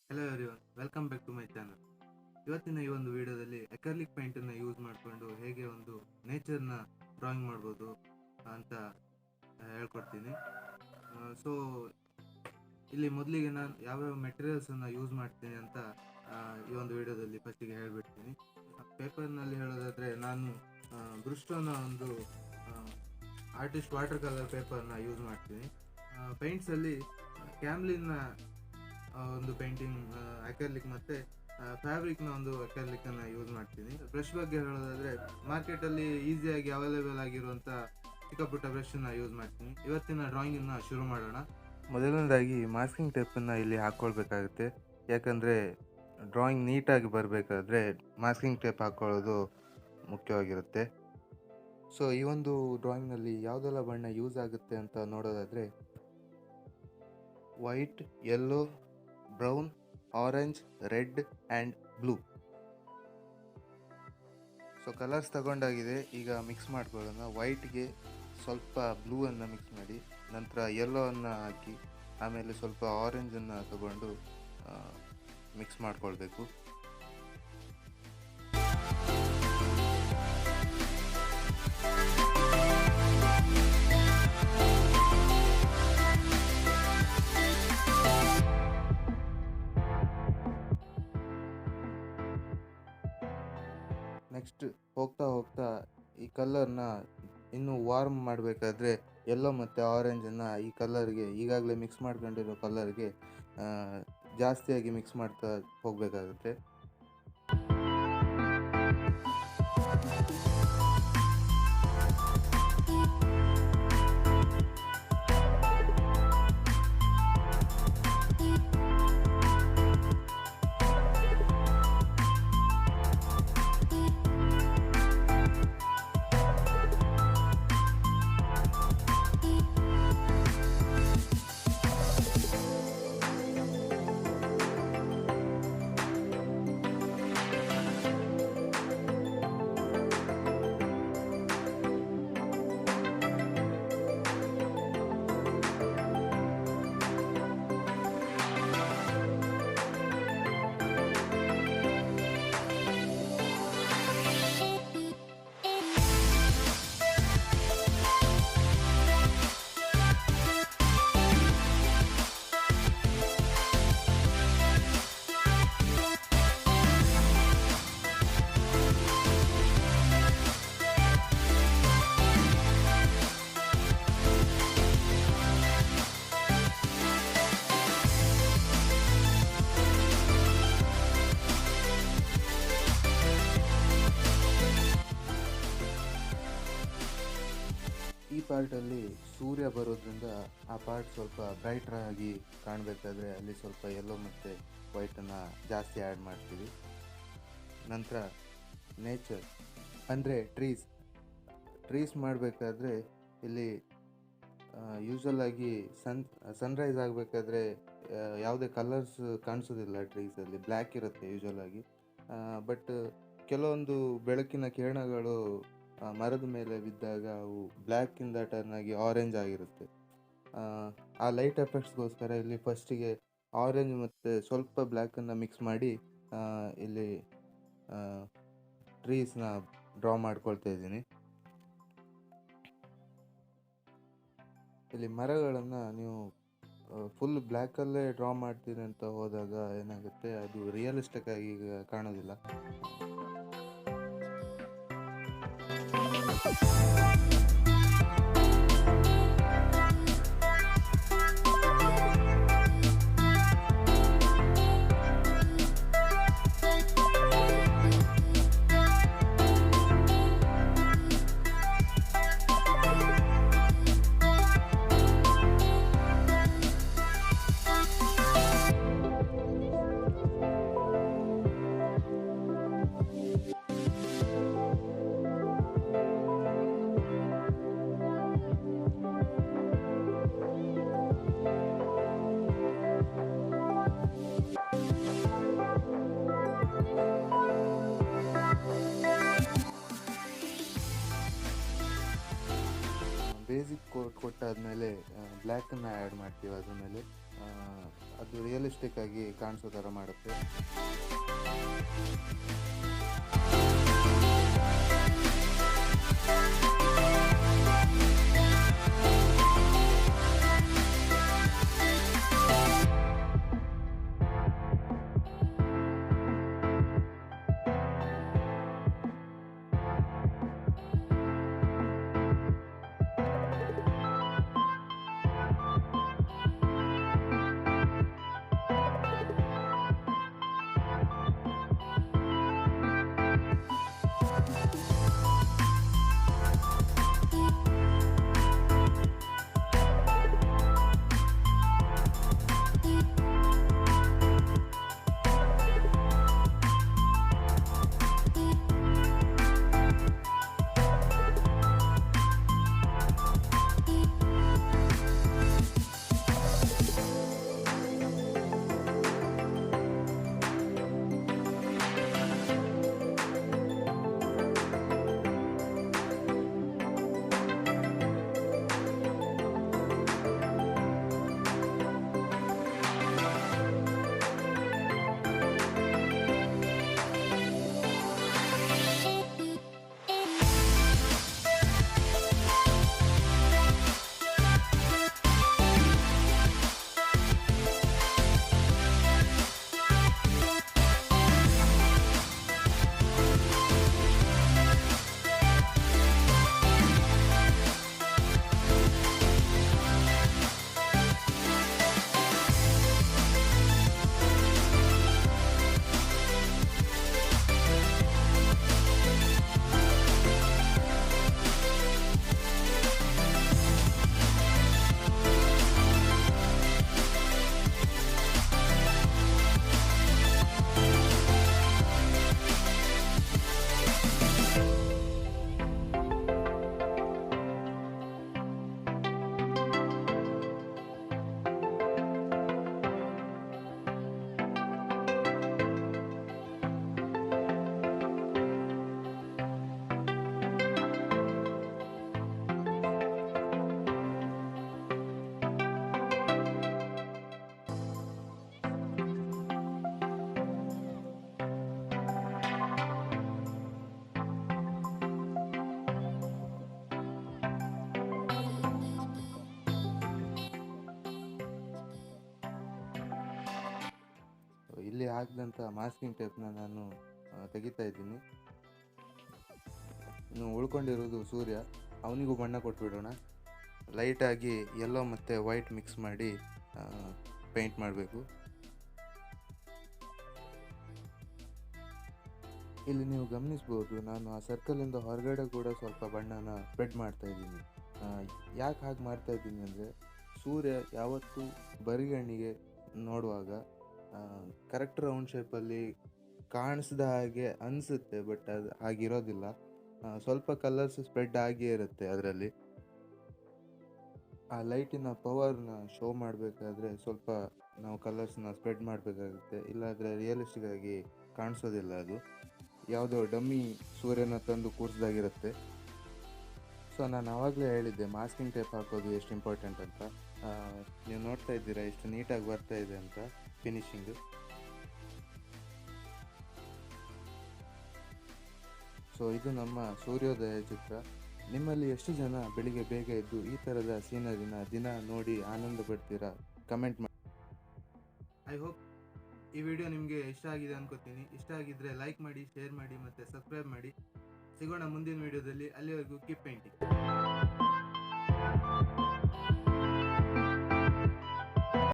Hello everyone, welcome back to my channel. ಇವತ್ತಿನ ಈ ಒಂದು ವಿಡಿಯೋದಲ್ಲಿ ಅಕ್ರಲಿಕ್ ಪೇಂಟನ್ನು ಯೂಸ್ ಮಾಡಿಕೊಂಡು ಹೇಗೆ ಒಂದು ನೇಚರ್ನ ಡ್ರಾಯಿಂಗ್ ಮಾಡ್ಬೋದು ಅಂತ ಹೇಳ್ಕೊಡ್ತೀನಿ. ಸೊ ಇಲ್ಲಿ ಮೊದಲಿಗೆ ನಾನು ಯಾವ್ಯಾವ ಮೆಟೀರಿಯಲ್ಸನ್ನು ಯೂಸ್ ಮಾಡ್ತೀನಿ ಅಂತ ಈ ಒಂದು ವಿಡಿಯೋದಲ್ಲಿ ಫಸ್ಟಿಗೆ ಹೇಳ್ಬಿಡ್ತೀನಿ. ಪೇಪರ್ನಲ್ಲಿ ಹೇಳೋದಾದರೆ ನಾನು ಬ್ರುಸ್ಟೋನ ಒಂದು ಆರ್ಟಿಸ್ಟ್ ವಾಟರ್ ಕಲರ್ ಪೇಪರ್ನ ಯೂಸ್ ಮಾಡ್ತೀನಿ. ಪೇಂಟ್ಸಲ್ಲಿ ಕ್ಯಾಮ್ಲಿನ್ನ ಒಂದು ಪೇಂಟಿಂಗ್ ಅಕ್ರಲಿಕ್ ಮತ್ತು ಫ್ಯಾಬ್ರಿಕ್ನ ಒಂದು ಅಕ್ರಲಿಕ್ಕನ್ನು ಯೂಸ್ ಮಾಡ್ತೀನಿ. ಬ್ರಷ್ ಬಗ್ಗೆ ಹೇಳೋದಾದರೆ ಮಾರ್ಕೆಟಲ್ಲಿ ಈಸಿಯಾಗಿ ಅವೈಲೇಬಲ್ ಆಗಿರುವಂಥ ಚಿಕ್ಕ ಪುಟ್ಟ ಬ್ರಷನ್ನು ಯೂಸ್ ಮಾಡ್ತೀನಿ. ಇವತ್ತಿನ ಡ್ರಾಯಿಂಗನ್ನು ಶುರು ಮಾಡೋಣ. ಮೊದಲನೇದಾಗಿ ಮಾಸ್ಕಿಂಗ್ ಟೇಪನ್ನು ಇಲ್ಲಿ ಹಾಕ್ಕೊಳ್ಬೇಕಾಗುತ್ತೆ. ಯಾಕಂದರೆ ಡ್ರಾಯಿಂಗ್ ನೀಟಾಗಿ ಬರಬೇಕಾದ್ರೆ ಮಾಸ್ಕಿಂಗ್ ಟೇಪ್ ಹಾಕ್ಕೊಳ್ಳೋದು ಮುಖ್ಯವಾಗಿರುತ್ತೆ. ಸೊ ಈ ಒಂದು ಡ್ರಾಯಿಂಗ್ನಲ್ಲಿ ಯಾವುದೆಲ್ಲ ಬಣ್ಣ ಯೂಸ್ ಆಗುತ್ತೆ ಅಂತ ನೋಡೋದಾದರೆ white, yellow, brown, orange, red and blue. So colours ತಗೊಂಡಾಗಿದೆ, ಈಗ ಮಿಕ್ಸ್ ಮಾಡ್ಕೊಳ್ಳೋಣ. ವೈಟ್ಗೆ ಸ್ವಲ್ಪ ಬ್ಲೂವನ್ನು ಮಿಕ್ಸ್ ಮಾಡಿ, ನಂತರ ಯೆಲ್ಲೋವನ್ನು ಹಾಕಿ, ಆಮೇಲೆ ಸ್ವಲ್ಪ ಆರೆಂಜನ್ನು ತಗೊಂಡು ಮಿಕ್ಸ್ ಮಾಡ್ಕೊಳ್ಬೇಕು. ನೆಕ್ಸ್ಟ್ ಹೋಗ್ತಾ ಹೋಗ್ತಾ ಈ ಕಲರ್ನ ಇನ್ನೂ ವಾರ್ಮ್ ಮಾಡಬೇಕಾದ್ರೆ ಯೆಲ್ಲೋ ಮತ್ತು ಆರೆಂಜನ್ನು ಈ ಕಲರ್ಗೆ, ಈಗಾಗಲೇ ಮಿಕ್ಸ್ ಮಾಡ್ಕೊಂಡಿರೋ ಕಲರ್ಗೆ ಜಾಸ್ತಿಯಾಗಿ ಮಿಕ್ಸ್ ಮಾಡ್ತಾ ಹೋಗಬೇಕಾಗುತ್ತೆ. ಈ ಪಾರ್ಟಲ್ಲಿ ಸೂರ್ಯ ಬರೋದ್ರಿಂದ ಆ ಪಾರ್ಟ್ ಸ್ವಲ್ಪ ಬ್ರೈಟರ್ ಆಗಿ ಕಾಣಬೇಕಾದ್ರೆ ಅಲ್ಲಿ ಸ್ವಲ್ಪ ಯೆಲ್ಲೋ ಮತ್ತು ವೈಟನ್ನು ಜಾಸ್ತಿ ಆ್ಯಡ್ ಮಾಡ್ತೀವಿ. ನಂತರ ನೇಚರ್ ಅಂದರೆ ಟ್ರೀಸ್ ಮಾಡಬೇಕಾದ್ರೆ ಇಲ್ಲಿ ಯೂಶ್ವಲಾಗಿ ಸನ್ರೈಸ್ ಆಗಬೇಕಾದ್ರೆ ಯಾವುದೇ ಕಲರ್ಸ್ ಕಾಣಿಸೋದಿಲ್ಲ ಟ್ರೀಸಲ್ಲಿ, ಬ್ಲ್ಯಾಕ್ ಇರುತ್ತೆ ಯೂಶ್ವಲಾಗಿ. ಬಟ್ ಕೆಲವೊಂದು ಬೆಳಕಿನ ಕಿರಣಗಳು ಮರದ ಮೇಲೆ ಬಿದ್ದಾಗ ಅವು ಬ್ಲ್ಯಾಕಿಂದ ಟರ್ನ್ ಆಗಿ ಆರೆಂಜ್ ಆಗಿರುತ್ತೆ. ಆ ಲೈಟ್ ಎಫೆಕ್ಟ್ಸ್ಗೋಸ್ಕರ ಇಲ್ಲಿ ಫಸ್ಟಿಗೆ ಆರೆಂಜ್ ಮತ್ತು ಸ್ವಲ್ಪ ಬ್ಲ್ಯಾಕನ್ನು ಮಿಕ್ಸ್ ಮಾಡಿ ಇಲ್ಲಿ ಟ್ರೀಸ್ನ ಡ್ರಾ ಮಾಡ್ಕೊಳ್ತಾ ಇದ್ದೀನಿ. ಇಲ್ಲಿ ಮರಗಳನ್ನು ನೀವು ಫುಲ್ ಬ್ಲ್ಯಾಕಲ್ಲೇ ಡ್ರಾ ಮಾಡ್ತೀನಿ ಅಂತ ಹೋದಾಗ ಏನಾಗುತ್ತೆ, ಅದು ರಿಯಲಿಸ್ಟಿಕ್ ಆಗಿ ಕಾಣೋದಿಲ್ಲ. ಆದಮೇಲೆ ಬ್ಲ್ಯಾಕನ್ನು ಆ್ಯಡ್ ಮಾಡ್ತೀವಿ ಅದ್ರ ಮೇಲೆ. ಅದು ರಿಯಲಿಸ್ಟಿಕ್ ಆಗಿ ಕಾಣಿಸೋ ಥರ ಮಾಡುತ್ತೆ. ಇಲ್ಲಿ ಹಾಕಿದಂಥ ಮಾಸ್ಕಿಂಗ್ ಟೇಪ್ನ ನಾನು ತೆಗಿತಾ ಇದ್ದೀನಿ. ಇನ್ನು ಉಳ್ಕೊಂಡಿರೋದು ಸೂರ್ಯ, ಅವನಿಗೂ ಬಣ್ಣ ಕೊಟ್ಬಿಡೋಣ. ಲೈಟಾಗಿ ಯೆಲ್ಲೋ ಮತ್ತು ವೈಟ್ ಮಿಕ್ಸ್ ಮಾಡಿ ಪೇಂಟ್ ಮಾಡಬೇಕು. ಇಲ್ಲಿ ನೀವು ಗಮನಿಸ್ಬೋದು, ನಾನು ಆ ಸರ್ಕಲಿಂದ ಹೊರಗಡೆ ಕೂಡ ಸ್ವಲ್ಪ ಬಣ್ಣನ ಸ್ಪ್ರೆಡ್ ಮಾಡ್ತಾ ಇದ್ದೀನಿ. ಯಾಕೆ ಹಾಗೆ ಮಾಡ್ತಾ ಇದ್ದೀನಿ ಅಂದರೆ, ಸೂರ್ಯ ಯಾವತ್ತೂ ಬರಿಗಣ್ಣಿಗೆ ನೋಡುವಾಗ ಕರೆಕ್ಟ್ ರೌಂಡ್ ಶೇಪಲ್ಲಿ ಕಾಣಿಸ್ದ ಹಾಗೆ ಅನಿಸುತ್ತೆ, ಬಟ್ ಅದು ಹಾಗಿರೋದಿಲ್ಲ. ಸ್ವಲ್ಪ ಕಲರ್ಸ್ ಸ್ಪ್ರೆಡ್ ಆಗಿಯೇ ಇರುತ್ತೆ ಅದರಲ್ಲಿ. ಆ ಲೈಟಿನ ಪವರ್ನ ಶೋ ಮಾಡಬೇಕಾದ್ರೆ ಸ್ವಲ್ಪ ನಾವು ಕಲರ್ಸ್ನ ಸ್ಪ್ರೆಡ್ ಮಾಡಬೇಕಾಗುತ್ತೆ, ಇಲ್ಲಾಂದರೆ ರಿಯಲಿಸ್ಟಿಕ್ ಆಗಿ ಕಾಣಿಸೋದಿಲ್ಲ. ಅದು ಯಾವುದೋ ಡಮ್ಮಿ ಸೂರ್ಯನ ತಂದು ಕೂರಿಸ್ದಾಗಿರುತ್ತೆ. ಸೊ ನಾನು ಆವಾಗಲೇ ಹೇಳಿದ್ದೆ ಮಾಸ್ಕಿಂಗ್ ಟೇಪ್ ಹಾಕೋದು ಎಷ್ಟು ಇಂಪಾರ್ಟೆಂಟ್ ಅಂತ. ನೀವು ನೋಡ್ತಾ ಇದ್ದೀರಾ ಎಷ್ಟು ನೀಟಾಗಿ ಬರ್ತಾ ಇದೆ ಅಂತ ಫಿನಿಶಿಂಗು. ಸೊ ಇದು ನಮ್ಮ ಸೂರ್ಯೋದಯ ಚಿತ್ರ. ನಿಮ್ಮಲ್ಲಿ ಎಷ್ಟು ಜನ ಬೆಳಿಗ್ಗೆ ಬೇಗ ಎದ್ದು ಈ ಥರದ ಸೀನರಿನ ದಿನ ನೋಡಿ ಆನಂದ ಪಡ್ತೀರಾ? ಕಮೆಂಟ್ ಮಾಡಿ. ಐ ಹೋಪ್ ಈ ವಿಡಿಯೋ ನಿಮಗೆ ಇಷ್ಟ ಆಗಿದೆ ಅನ್ಕೋತೀನಿ. ಇಷ್ಟ ಆಗಿದ್ದರೆ ಲೈಕ್ ಮಾಡಿ, ಶೇರ್ ಮಾಡಿ ಮತ್ತು ಸಬ್ಸ್ಕ್ರೈಬ್ ಮಾಡಿ. ಸಿಗೋಣ ಮುಂದಿನ ವಿಡಿಯೋದಲ್ಲಿ. ಅಲ್ಲಿವರೆಗೂ ಕೀಪ್ ಪೇಂಟಿಂಗ್.